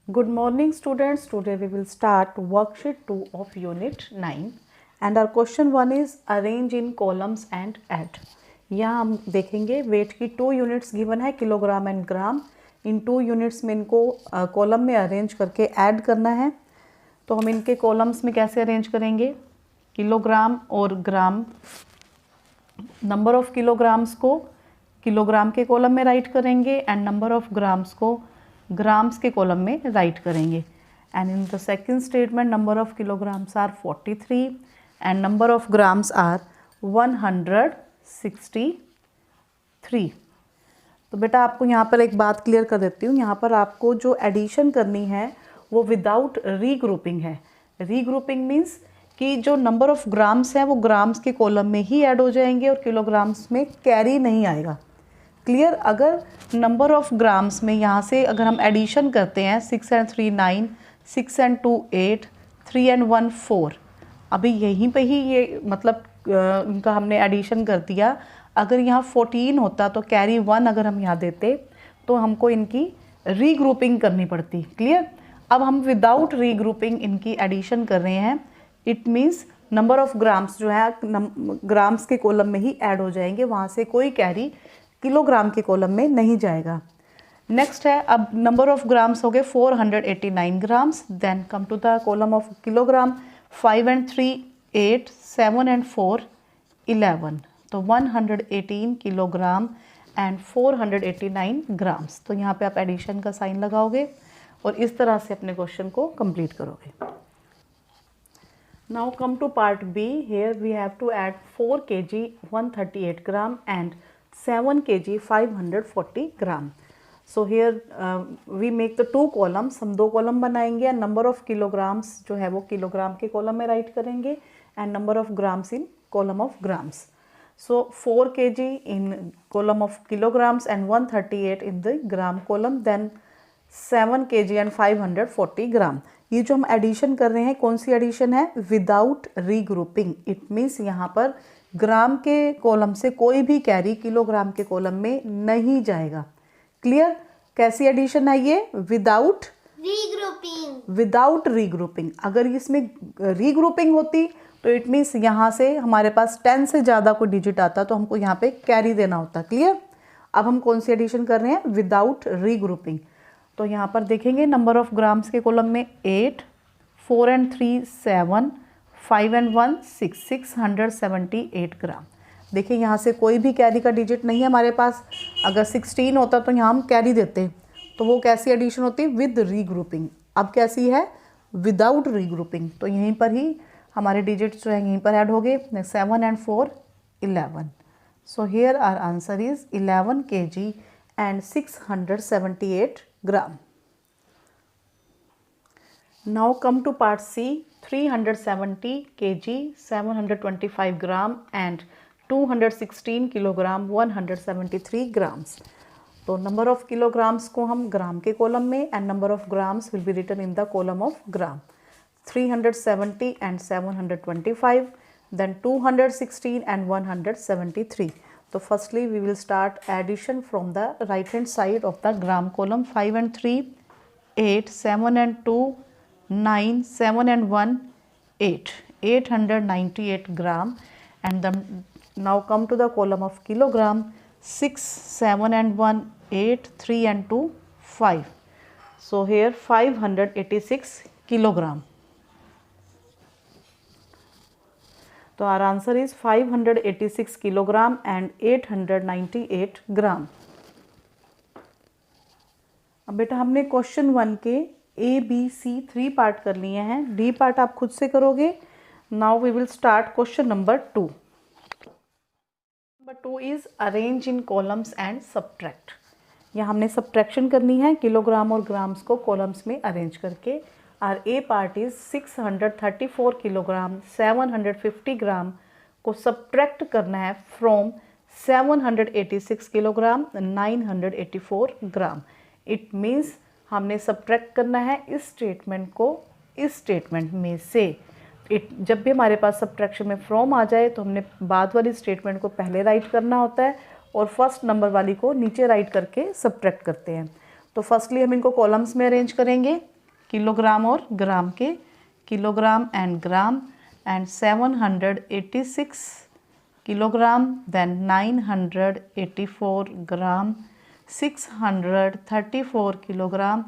Good morning students. Today we will start worksheet 2 of unit 9 and our question 1 is arrange in columns and add. यहाँ हम देखेंगे wait की 2 units given है kilogram and gram. In 2 units में इनको column में arrange करके add करना है. तो हम इनके कॉलम्स में कैसे अरेंज करेंगे? किलोग्राम और ग्राम, नंबर ऑफ किलोग्राम्स को किलोग्राम के कॉलम में राइट करेंगे एंड नंबर ऑफ ग्राम्स को ग्राम्स के कॉलम में राइट करेंगे. And in the second statement number of kilograms are 43 and number of grams are 163. तो बेटा आपको यहाँ पर एक बात क्लियर कर देती हूँ. यहाँ पर आपको जो एडिशन करनी है वो विदाउट रीग्रुपिंग है. रीग्रुपिंग मीन्स कि जो नंबर ऑफ ग्राम्स हैं वो ग्राम्स के कॉलम में ही ऐड हो जाएंगे और किलोग्राम्स में कैरी नहीं आएगा. क्लियर? अगर नंबर ऑफ ग्राम्स में यहाँ से अगर हम एडिशन करते हैं 6 and 3 9, 6 and 2 8, 3 and 1 4, अभी यहीं पे ही ये मतलब इनका हमने एडिशन कर दिया. अगर यहाँ 14 होता तो कैरी 1 अगर हम यहाँ देते तो हमको इनकी रीग्रुपिंग करनी पड़ती. क्लियर? अब हम विदाउट रीग्रुपिंग इनकी एडिशन कर रहे हैं. It means number of grams जो है ग्राम्स के कॉलम में ही ऐड हो जाएंगे, वहाँ से कोई कैरी किलोग्राम के कॉलम में नहीं जाएगा. नेक्स्ट है, अब नंबर ऑफ ग्राम्स हो गए 489 grams. Then come to the column of kilogram. 5 and 3 8, 7 and 4 11. तो 118 किलोग्राम एंड 489 ग्राम्स. तो यहाँ पे आप एडिशन का साइन लगाओगे और इस तरह से अपने क्वेश्चन को कंप्लीट करोगे. Now come to part B. Here we have to add 4 kg 138 gram and 7 kg 540 gram. So here we make the 2 columns. हम 2 कॉलम बनाएंगे एंड नंबर ऑफ किलोग्राम्स जो है वो किलोग्राम के कॉलम में राइट करेंगे and number of grams in column of grams. So 4 kg in column of kilograms and 138 in the gram column. Then 7 kg and 540 gram. ये जो हम एडिशन कर रहे हैं कौन सी एडिशन है? Without regrouping. इट मीन्स यहाँ पर ग्राम के कॉलम से कोई भी कैरी किलोग्राम के कॉलम में नहीं जाएगा. क्लियर? कैसी एडिशन है ये? Without regrouping. Without regrouping. अगर इसमें रीग्रुपिंग होती तो इट मीन्स यहाँ से हमारे पास 10 से ज़्यादा कोई डिजिट आता तो हमको यहाँ पे कैरी देना होता. क्लियर? अब हम कौन सी एडिशन कर रहे हैं? Without regrouping. तो यहाँ पर देखेंगे नंबर ऑफ ग्राम्स के कॉलम में 8, 4 and 3 7, 5 and 1 6, 678 ग्राम. देखिए यहाँ से कोई भी कैरी का डिजिट नहीं है हमारे पास. अगर 16 होता तो यहाँ हम कैरी देते. तो वो कैसी एडिशन होती? With regrouping. अब कैसी है? Without regrouping. तो यहीं पर ही हमारे डिजिट्स जो हैं यहीं पर ऐड हो गए. 7 and 4 11. So here our answer is 11 kg and 678 gram. Now come to part C. 370 kg 725 gram and 216 kilogram 173 grams. तो नंबर ऑफ किलोग्राम्स को हम ग्राम के कॉलम में and number of grams will be written in the column of gram. 370 and 725, then 216 and 173. So firstly we will start addition from the right hand side of the gram column. 5 and 3 8, 7 and 2 9, 7 and 1 8, 898 gram. And then now come to the column of kilogram. 6, 7 and 1 8, 3 and 2 5. So here 586 kilogram. तो our answer is 586 kilogram and 898 gram. अब बेटा हमने question 1 के A, B, C 3 part कर लिए हैं. D part आप खुद से करोगे. Now we will start question number 2. Number 2 is arrange in columns and subtract. यहाँ हमने सब्ट्रैक्शन करनी है किलोग्राम और ग्राम्स को कॉलम्स में अरेंज करके. Our A part is 634 kilogram 750 ग्राम को सब्ट्रैक्ट करना है from 786 kilogram 984 gram. It means हमने सब्ट्रैक्ट करना है इस स्टेटमेंट को इस स्टेटमेंट में से. जब भी हमारे पास सब्ट्रैक्शन में फ्रॉम आ जाए तो हमने बाद वाली स्टेटमेंट को पहले राइट करना होता है और फर्स्ट नंबर वाली को नीचे राइट करके सब्ट्रैक्ट करते हैं. तो फर्स्टली हम इनको कॉलम्स में अरेंज करेंगे. किलोग्राम और ग्राम के, kilogram and gram, and 786 kilogram, then 984 gram, 634 kilogram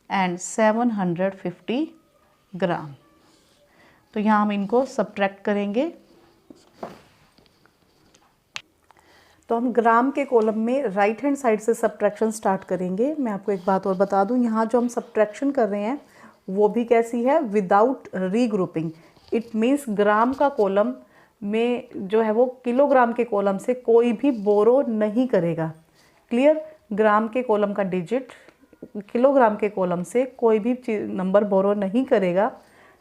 and 750 ग्राम। तो यहाँ हम इनको सब्ट्रैक्ट करेंगे। तो हम ग्राम के कॉलम में राइट हैंड साइड से सब्ट्रैक्शन स्टार्ट करेंगे। मैं आपको एक बात और बता दूँ, यहाँ जो हम सब्ट्रैक्शन कर रहे हैं वो भी कैसी है, विदाउट रीग्रुपिंग। इट मीन्स ग्राम का कॉलम में जो है वो किलोग्राम के कॉलम से कोई भी बोरो नहीं करेगा। क्लियर? ग्राम के कॉलम का डिजिट किलोग्राम के कॉलम से कोई भी नंबर बोरो नहीं करेगा,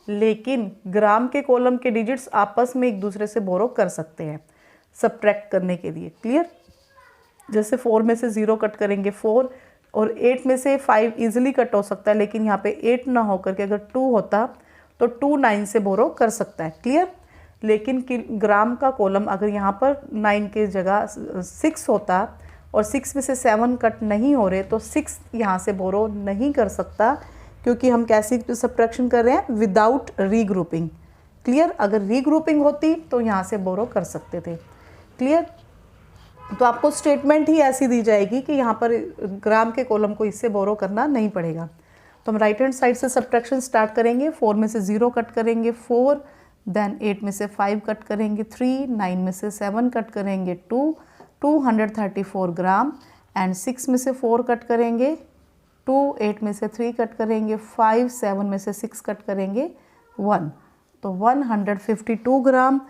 लेकिन ग्राम के कॉलम के डिजिट्स आपस में एक दूसरे से बोरो कर सकते हैं सब्ट्रैक्ट करने के लिए। क्लियर? जैसे 4 में से 0 कट करेंगे 4, और 8 में से 5 इजीली कट हो सकता है, लेकिन यहाँ पे 8 ना होकर के अगर 2 होता तो 2 9 से बोरो कर सकता है। क्लियर? लेकिन ग्राम का कॉलम अगर यहाँ पर 9 की जगह 6 होता और 6 में से 7 कट नहीं हो रहे तो 6 यहाँ से बोरो नहीं कर सकता, क्योंकि हम कैसी सब्ट्रैक्शन कर रहे हैं, विदाउट रीग्रुपिंग। क्लियर? अगर रीग्रुपिंग होती तो यहाँ से बोरो कर सकते थे। क्लियर? तो आपको स्टेटमेंट ही ऐसी दी जाएगी कि यहाँ पर ग्राम के कॉलम को इससे बोरो करना नहीं पड़ेगा। तो हम राइट हैंड साइड से सब्ट्रैक्शन स्टार्ट करेंगे। 4 में से 0 कट करेंगे 4, देन 8 में से 5 कट करेंगे 3, 9 में से 7 कट करेंगे 2, 234 ग्राम, एंड 6 में से 4 कट करेंगे 2, 8 में से 3 कट करेंगे 5, 7 में से 6 कट करेंगे 1, तो 152 gram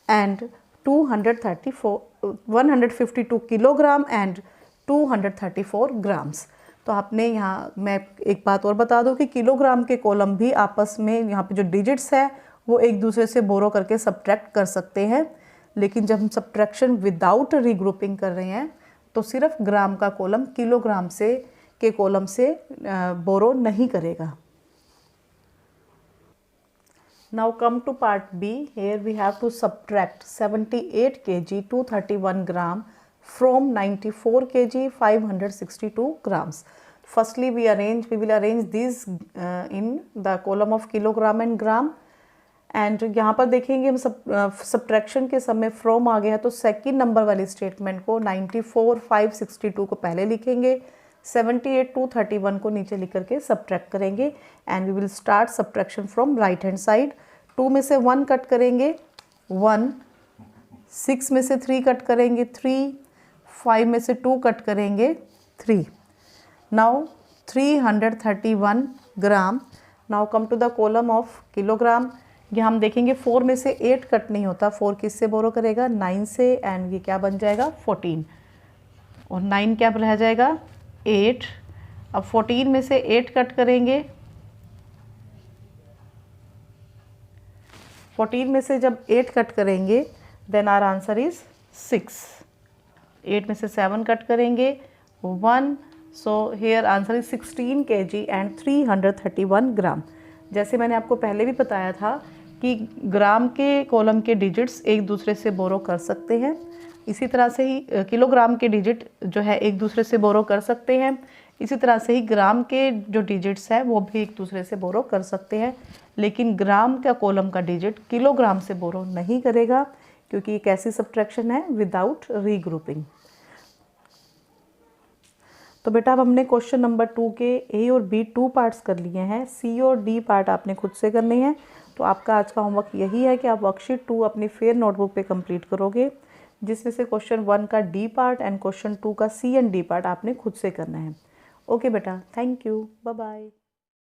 and 152 kilogram and 234 grams. तो आपने यहाँ, मैं एक बात और बता दूँ कि किलोग्राम के कॉलम भी आपस में यहाँ पे जो डिजिट्स है वो एक दूसरे से बोरो करके सब्ट्रैक्ट कर सकते हैं, लेकिन जब हम सब्ट्रैक्शन विदाउट रीग्रुपिंग कर रहे हैं तो सिर्फ ग्राम का कॉलम किलोग्राम से के कॉलम से बोरो नहीं करेगा। Now come to part B. Here we have to subtract 78 kg 231 gram from 94 kg 562 grams. Firstly, we will arrange these in the column of kilogram and gram. And यहाँ पर देखेंगे हम subtraction के समय फ्रॉम आ गया है, तो सेकंड नंबर वाली स्टेटमेंट को 94 562 को पहले लिखेंगे, 78 231 को नीचे लिख करके सब्ट्रैक्ट करेंगे, and we will start subtraction from right hand side. 2 में से 1 कट करेंगे 1, 6 में से 3 कट करेंगे 3, 5 में से 2 कट करेंगे 3। Now 331 gram. Now come to the column of kilogram. ये हम देखेंगे 4 में से 8 कट नहीं होता, 4 किससे बोरो करेगा, 9 से, एंड ये क्या बन जाएगा 14, और 9 क्या रह जाएगा 8। अब 14 में से 8 कट करेंगे, 14 में से जब 8 कट करेंगे देन आवर आंसर इज 6। 8 में से 7 कट करेंगे 1, so here answer is 16 kg and 331 ग्राम। जैसे मैंने आपको पहले भी बताया था कि ग्राम के कॉलम के डिजिट्स एक दूसरे से बोरो कर सकते हैं, इसी तरह से ही किलोग्राम के डिजिट जो है एक दूसरे से बोरो कर सकते हैं, इसी तरह से ही ग्राम के जो डिजिट्स है वो भी एक दूसरे से बोरो कर सकते हैं, लेकिन ग्राम का कॉलम का डिजिट किलोग्राम से बोरो नहीं करेगा, क्योंकि एक ऐसी सब्ट्रैक्शन है विदाउट रीग्रुपिंग। तो बेटा अब हमने क्वेश्चन नंबर 2 के ए और बी 2 पार्ट्स कर लिए हैं, सी और डी पार्ट आपने खुद से करने हैं। तो आपका आज का होमवर्क यही है कि आप वर्कशीट 2 अपनी फेयर नोटबुक पे कंप्लीट करोगे, जिसमें से क्वेश्चन 1 का डी पार्ट एंड क्वेश्चन 2 का सी एंड डी पार्ट आपने खुद से करना है। ओके बेटा, थैंक यू, बाय बाय।